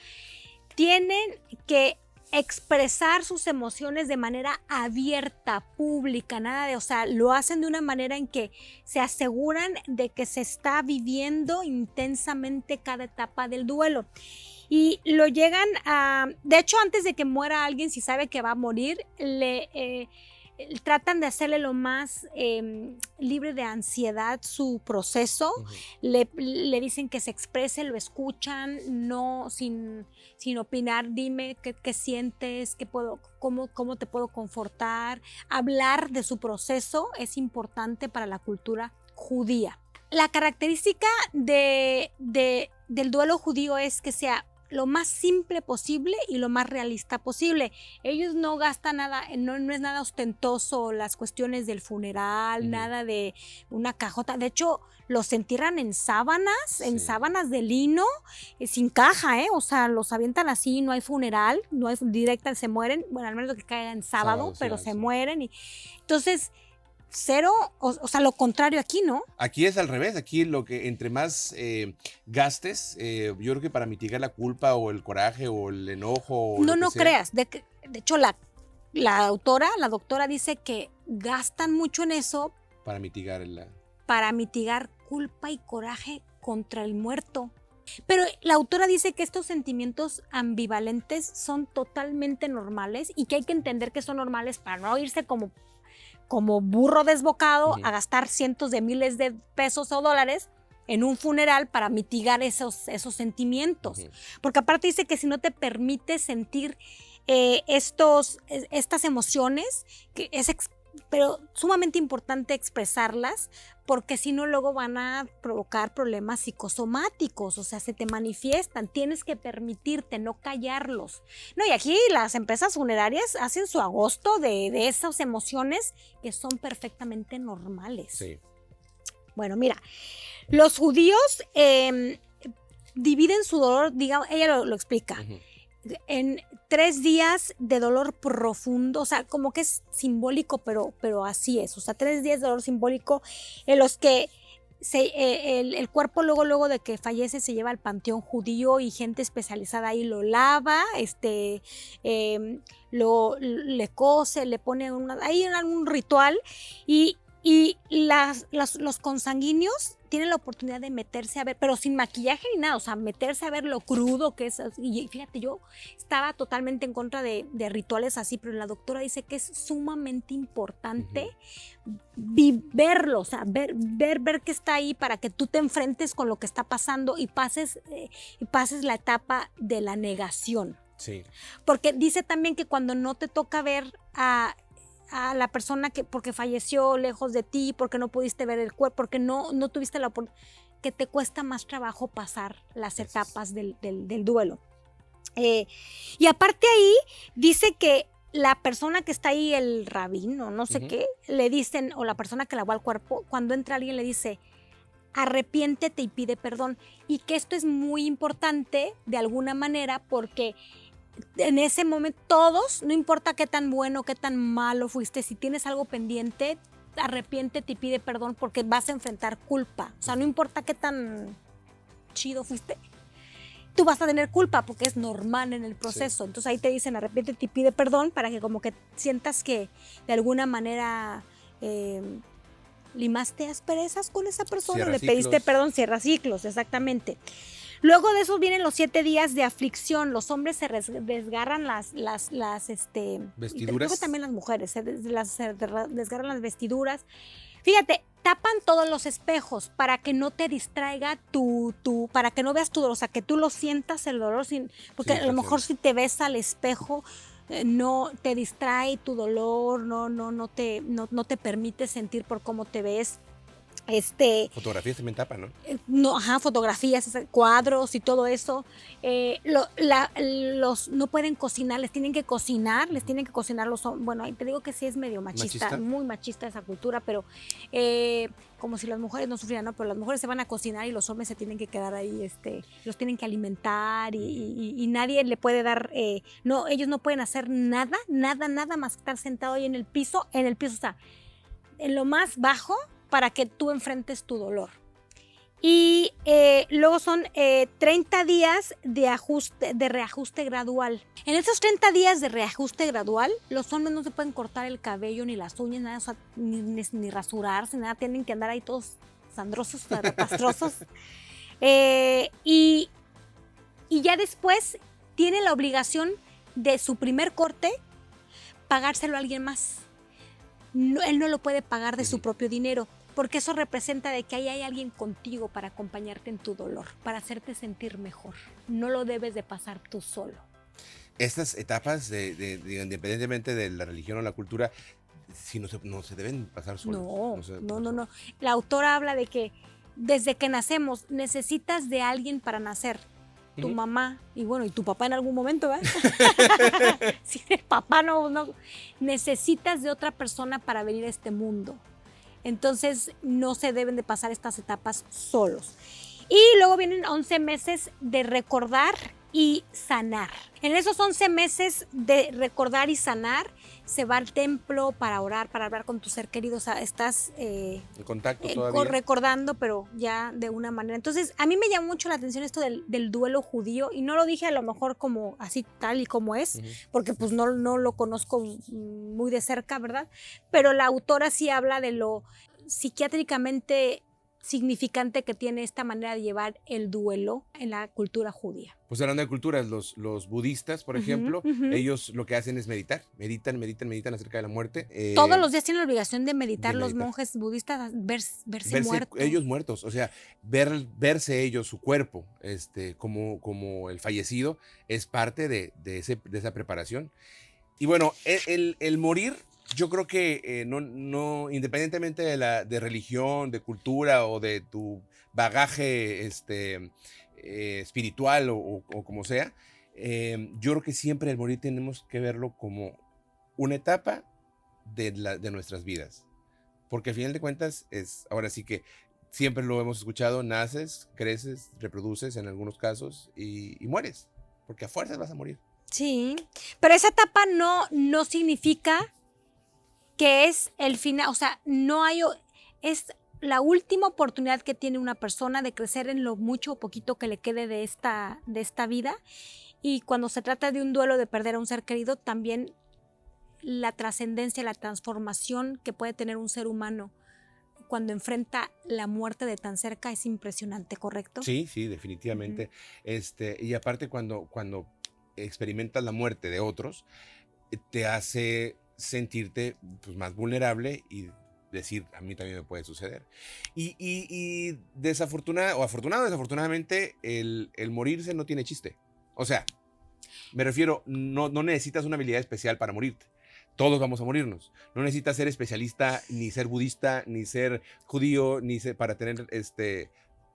tienen que expresar sus emociones de manera abierta, pública, nada de, o sea, lo hacen de una manera en que se aseguran de que se está viviendo intensamente cada etapa del duelo. Y lo llegan a, de hecho, antes de que muera alguien, si sabe que va a morir, tratan de hacerle lo más libre de ansiedad su proceso. Le dicen que se exprese, lo escuchan, no sin opinar. Dime qué sientes, cómo te puedo confortar. Hablar de su proceso es importante para la cultura judía. La característica del duelo judío es que sea lo más simple posible y lo más realista posible. Ellos no gastan nada, no es nada ostentoso las cuestiones del funeral, nada de una cajota. De hecho, los entierran en sábanas, en sábanas de lino, sin caja, o sea, los avientan así, no hay funeral, no hay directa, se mueren, bueno, al menos que caiga en sábado, pero se mueren. Y entonces, cero, o sea, lo contrario aquí, ¿no? Aquí es al revés, aquí lo que entre más gastes, yo creo que para mitigar la culpa o el coraje o el enojo. No creas, de hecho la doctora dice que gastan mucho en eso. Para mitigar culpa y coraje contra el muerto. Pero la autora dice que estos sentimientos ambivalentes son totalmente normales y que hay que entender que son normales para no irse como burro desbocado a gastar cientos de miles de pesos o dólares en un funeral para mitigar esos sentimientos. Porque aparte dice que si no te permites sentir estas emociones, que pero sumamente importante expresarlas, porque si no luego van a provocar problemas psicosomáticos, o sea, se te manifiestan, tienes que permitirte, no callarlos. No, y aquí las empresas funerarias hacen su agosto de esas emociones que son perfectamente normales. Sí. Bueno, mira, los judíos dividen su dolor, digamos, ella lo explica, en 3 días de dolor profundo, o sea, como que es simbólico, pero así es, o sea, 3 días de dolor simbólico en los que el cuerpo luego de que fallece se lleva al panteón judío y gente especializada ahí lo lava, le cose, le pone ahí algún ritual y los consanguíneos tienen la oportunidad de meterse a ver, pero sin maquillaje ni nada, o sea, meterse a ver lo crudo que es. Y fíjate, yo estaba totalmente en contra de rituales así, pero la doctora dice que es sumamente importante verlo, o sea, ver que está ahí para que tú te enfrentes con lo que está pasando y pases la etapa de la negación. Sí. Porque dice también que cuando no te toca ver a la persona porque falleció lejos de ti, porque no pudiste ver el cuerpo, porque no tuviste la oportunidad, que te cuesta más trabajo pasar las etapas del duelo. Y aparte ahí dice que la persona que está ahí, el rabino, no sé qué, le dicen, o la persona que lavó el cuerpo, cuando entra alguien le dice, arrepiéntete y pide perdón. Y que esto es muy importante de alguna manera porque en ese momento todos, no importa qué tan bueno, qué tan malo fuiste, si tienes algo pendiente, arrepiéntete y pide perdón porque vas a enfrentar culpa. O sea, no importa qué tan chido fuiste, tú vas a tener culpa porque es normal en el proceso. Sí. Entonces ahí te dicen arrepiéntete y pide perdón para que como que sientas que de alguna manera limaste asperezas con esa persona, le pediste perdón, cierra ciclos, exactamente. Luego de eso vienen los 7 días de aflicción. Los hombres se desgarran Vestiduras. creo que también las mujeres se desgarran las vestiduras. Fíjate, tapan todos los espejos para que no te distraiga para que no veas tu dolor, o sea, que tú lo sientas el dolor, porque a lo mejor si te ves al espejo, no te distrae tu dolor, no te permite sentir por cómo te ves. Fotografías también tapan, ¿no? No, fotografías, cuadros y todo eso. No pueden cocinar, les tienen que cocinar bueno, ahí te digo que sí es medio machista, muy machista esa cultura, pero como si las mujeres no sufrieran, ¿no? Pero las mujeres se van a cocinar y los hombres se tienen que quedar ahí, los tienen que alimentar y nadie le puede dar, no, ellos no pueden hacer nada más que estar sentado ahí en el piso, o sea, en lo más bajo, para que tú enfrentes tu dolor. Y luego son 30 días de reajuste gradual. En esos 30 días de reajuste gradual, los hombres no se pueden cortar el cabello, ni las uñas, nada, o sea, ni rasurarse, nada, tienen que andar ahí todos sandrosos, pastrosos. Y ya después tiene la obligación de su primer corte pagárselo a alguien más. No, él no lo puede pagar de su propio dinero, porque eso representa de que ahí hay alguien contigo para acompañarte en tu dolor, para hacerte sentir mejor. No lo debes de pasar tú solo. Estas etapas, independientemente de la religión o la cultura, sí, no se deben pasar solos. No. La autora habla de que desde que nacemos necesitas de alguien para nacer. Tu mamá, y bueno, y tu papá en algún momento, ¿verdad? Si el papá no, necesitas de otra persona para venir a este mundo. Entonces, no se deben de pasar estas etapas solos. Y luego vienen 11 meses de recordar y sanar. En esos 11 meses de recordar y sanar, se va al templo para orar, para hablar con tu ser querido. O sea, estás en contacto todavía, recordando, pero ya de una manera. Entonces, a mí me llamó mucho la atención esto del duelo judío, y no lo dije a lo mejor como así tal y como es, porque pues no lo conozco muy de cerca, ¿verdad? Pero la autora sí habla de lo psiquiátricamente significante que tiene esta manera de llevar el duelo en la cultura judía. Pues hablando de culturas, los budistas, por ejemplo, ellos lo que hacen es meditan acerca de la muerte. Todos los días tienen la obligación de meditar los monjes budistas, verse muertos. Ellos muertos, o sea, verse ellos, su cuerpo, como el fallecido, es parte de esa preparación. Y bueno, el morir, yo creo que no, independientemente de religión, de cultura o de tu bagaje espiritual o como sea, yo creo que siempre el morir tenemos que verlo como una etapa de nuestras vidas. Porque al final de cuentas, ahora sí que siempre lo hemos escuchado, naces, creces, reproduces en algunos casos y mueres, porque a fuerzas vas a morir. Sí, pero esa etapa no significa que es el final, o sea, es la última oportunidad que tiene una persona de crecer en lo mucho o poquito que le quede de esta vida. Y cuando se trata de un duelo, de perder a un ser querido, también la trascendencia, la transformación que puede tener un ser humano cuando enfrenta la muerte de tan cerca es impresionante, ¿correcto? Sí, definitivamente. Y aparte cuando experimentas la muerte de otros, te hace sentirte pues, más vulnerable y decir, a mí también me puede suceder. Y desafortunadamente, el morirse no tiene chiste. O sea, me refiero, no necesitas una habilidad especial para morirte. Todos vamos a morirnos. No necesitas ser especialista, ni ser budista, ni ser judío, para tener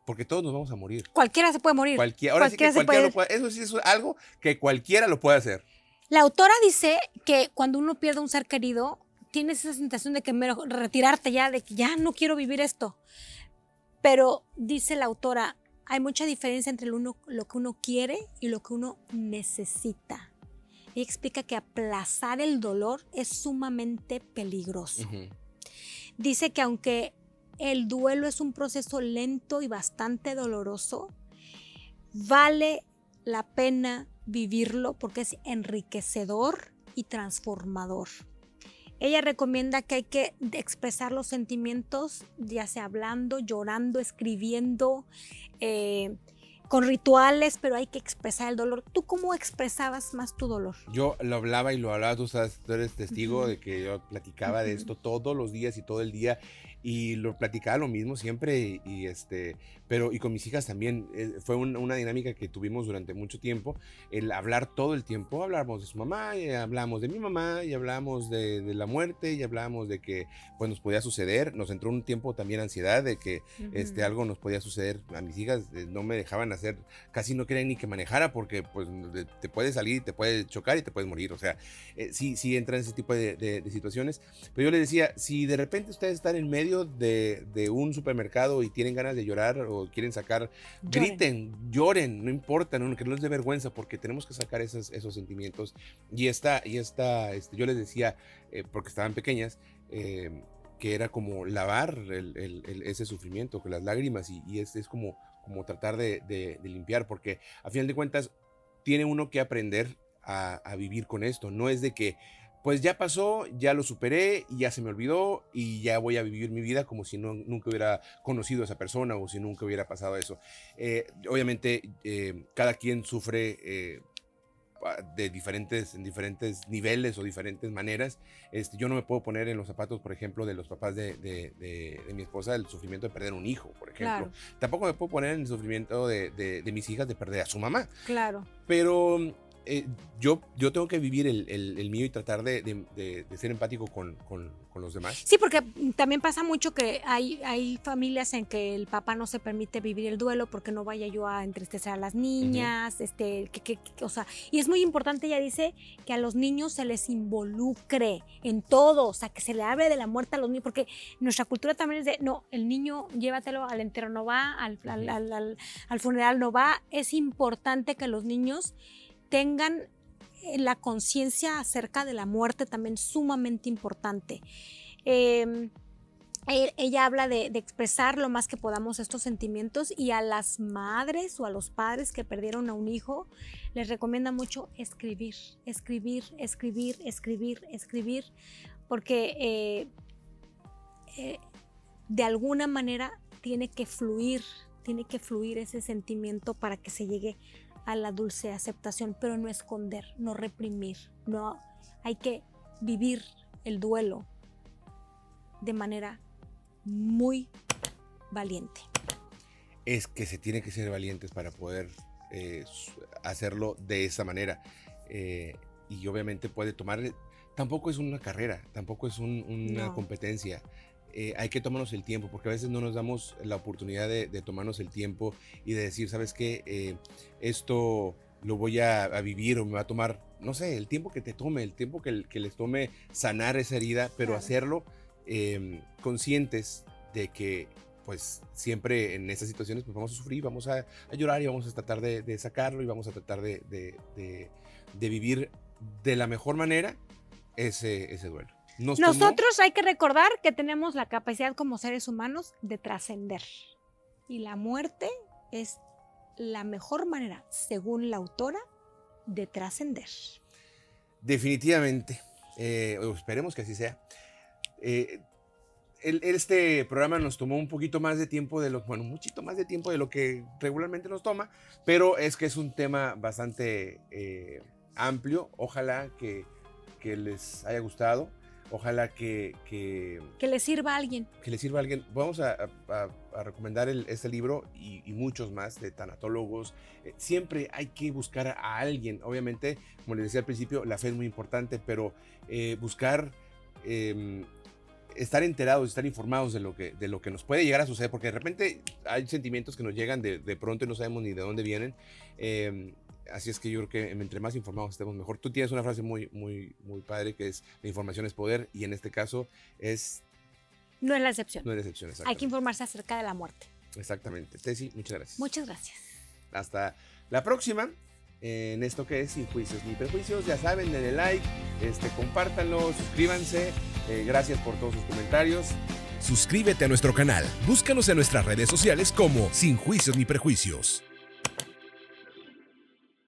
porque todos nos vamos a morir. Cualquiera se puede morir. Cualquiera lo puede. Eso sí es algo que cualquiera lo puede hacer. La autora dice que cuando uno pierde un ser querido, tienes esa sensación de que retirarte ya, de que ya no quiero vivir esto. Pero dice la autora, hay mucha diferencia entre lo que uno quiere y lo que uno necesita. Ella explica que aplazar el dolor es sumamente peligroso. Dice que aunque el duelo es un proceso lento y bastante doloroso, vale la pena vivirlo porque es enriquecedor y transformador. Ella recomienda que hay que expresar los sentimientos, ya sea hablando, llorando, escribiendo, con rituales, pero hay que expresar el dolor. ¿Tú cómo expresabas más tu dolor? Yo lo hablaba y lo hablaba, tú eres testigo de que yo platicaba de esto todos los días y todo el día, y lo platicaba lo mismo siempre, pero con mis hijas también. Fue una dinámica que tuvimos durante mucho tiempo, el hablar todo el tiempo. Hablamos de su mamá, y hablamos de mi mamá, y hablamos de la muerte, y hablamos de que pues nos podía suceder. Nos entró un tiempo también ansiedad de que algo nos podía suceder a mis hijas. No me dejaban hacer, casi no querían ni que manejara, porque pues te puede salir, te puede chocar y te puedes morir. O sea, sí entran ese tipo de situaciones. Pero yo les decía, si de repente ustedes están en medio de un supermercado y tienen ganas de llorar o quieren sacar, griten, lloren, no importa, que no les dé vergüenza, porque tenemos que sacar esos sentimientos. Y yo les decía, porque estaban pequeñas, que era como lavar ese sufrimiento con las lágrimas, y es como tratar de limpiar, porque a final de cuentas tiene uno que aprender a vivir con esto. No es de que pues ya pasó, ya lo superé y ya se me olvidó y ya voy a vivir mi vida como si nunca hubiera conocido a esa persona o si nunca hubiera pasado eso. Obviamente cada quien sufre en diferentes niveles o diferentes maneras. Yo no me puedo poner en los zapatos, por ejemplo, de los papás de mi esposa, el sufrimiento de perder un hijo, por ejemplo. Claro. Tampoco me puedo poner en el sufrimiento de mis hijas de perder a su mamá. Claro. Pero yo tengo que vivir el mío y tratar de ser empático con los demás. Sí, porque también pasa mucho que hay familias en que el papá no se permite vivir el duelo porque no vaya yo a entristecer a las niñas, o sea, y es muy importante, ella dice, que a los niños se les involucre en todo, o sea, que se le hable de la muerte a los niños, porque nuestra cultura también es de, no, el niño llévatelo al entierro, no va, al funeral no va. Es importante que los niños tengan la conciencia acerca de la muerte, también sumamente importante. Ella habla de expresar lo más que podamos estos sentimientos, y a las madres o a los padres que perdieron a un hijo les recomienda mucho escribir, porque de alguna manera tiene que fluir ese sentimiento para que se llegue a la dulce aceptación, pero no esconder, no reprimir, no, hay que vivir el duelo de manera muy valiente. Es que se tiene que ser valientes para poder hacerlo de esa manera, y obviamente puede tomar, tampoco es una carrera, tampoco es una competencia. Hay que tomarnos el tiempo, porque a veces no nos damos la oportunidad de tomarnos el tiempo y de decir, ¿sabes qué? Esto lo voy a vivir, o me va a tomar, no sé, el tiempo que te tome, el tiempo que les tome sanar esa herida, pero claro, hacerlo conscientes de que pues siempre en estas situaciones pues vamos a sufrir, vamos a llorar, y vamos a tratar de sacarlo, y vamos a tratar de vivir de la mejor manera ese duelo. Nosotros hay que recordar que tenemos la capacidad como seres humanos de trascender, y la muerte es la mejor manera, según la autora, de trascender. Definitivamente, esperemos que así sea. Este programa nos tomó un poquito más de tiempo muchito más de tiempo de lo que regularmente nos toma, pero es que es un tema bastante amplio. Ojalá que les haya gustado. Ojalá que le sirva a alguien. Que le sirva a alguien. Vamos a recomendar este libro y muchos más de tanatólogos. Siempre hay que buscar a alguien. Obviamente, como les decía al principio, la fe es muy importante, pero buscar, estar enterados, estar informados de lo que nos puede llegar a suceder, porque de repente hay sentimientos que nos llegan de pronto y no sabemos ni de dónde vienen. Así es que yo creo que entre más informados estemos mejor. Tú tienes una frase muy, muy, muy padre, que es: la información es poder, y en este caso no es la excepción. No es la excepción, hay que informarse acerca de la muerte. Exactamente. Tessy, muchas gracias. Muchas gracias. Hasta la próxima, en esto que es Sin Juicios ni Prejuicios. Ya saben, denle like, compártanlo, suscríbanse. Gracias por todos sus comentarios. Suscríbete a nuestro canal. Búscanos en nuestras redes sociales como Sin Juicios ni Prejuicios.